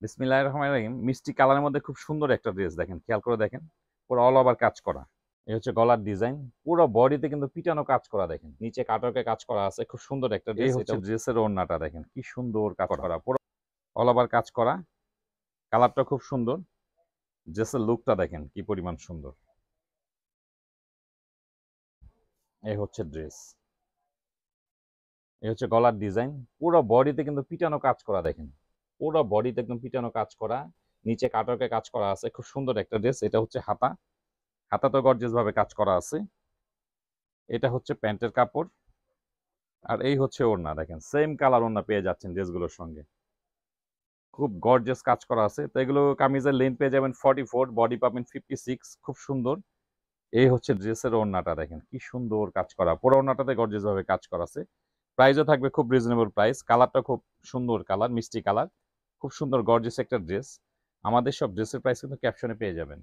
বিসমিল্লাহির রহমানির রহিম। মিষ্টি কালারের মধ্যে খুব সুন্দর একটা ড্রেস দেখেন, খেয়াল করে দেখেন। পুরো অল ওভার কাজ করা। এই হচ্ছে গলার ডিজাইন। পুরো বডিতে কিন্তু পিটানো কাজ করা দেখেন। নিচে কাটওয়ার্কে কাজ করা আছে। খুব সুন্দর একটা ড্রেস। এই হচ্ছে ড্রেসের ওড়নাটা দেখেন, কি সুন্দর কাজ করা। পুরো অল ওভার কাজ করা। কালারটা খুব সুন্দর। ড্রেসের লুকটা দেখেন কি পরিমাণ সুন্দর। এই হচ্ছে ড্রেস। এই হচ্ছে গলার ডিজাইন। পুরো বডিতে কিন্তু পিটানো কাজ করা দেখেন। পুরো বডিতে একদম পিটানো কাজ করা। নিচে কাটওয়ার্কে কাজ করা আছে। খুব সুন্দর একটা ড্রেস। এটা হচ্ছে হাতা। হাতাতেও গর্জিয়াস ভাবে কাজ করা আছে। এটা হচ্ছে প্যান্টের কাপড়। আর এই হচ্ছে ওড়না, দেখেন সেম কালার ওড়না পেয়ে যাচ্ছেন ড্রেসগুলোর সঙ্গে। খুব গর্জিয়াস কাজ করা আছে। তো এগুলো কামিজের লেন্থ পেয়ে যাবেন 44, বডি পাবেন 56। খুব সুন্দর। এই হচ্ছে ড্রেসের ওড়নাটা দেখেন, কি সুন্দর কাজ করা। পুরো ওড়নাটাতে গর্জিয়াস ভাবে কাজ করা আছে। প্রাইসও থাকবে খুব রিজনেবল প্রাইস। কালারটা খুব সুন্দর কালার, মিষ্টি কালার। খুব সুন্দর গর্জিয়াস একটা ড্রেস। আমাদের সব ড্রেসের প্রাইস কিন্তু ক্যাপশনে পেয়ে যাবেন।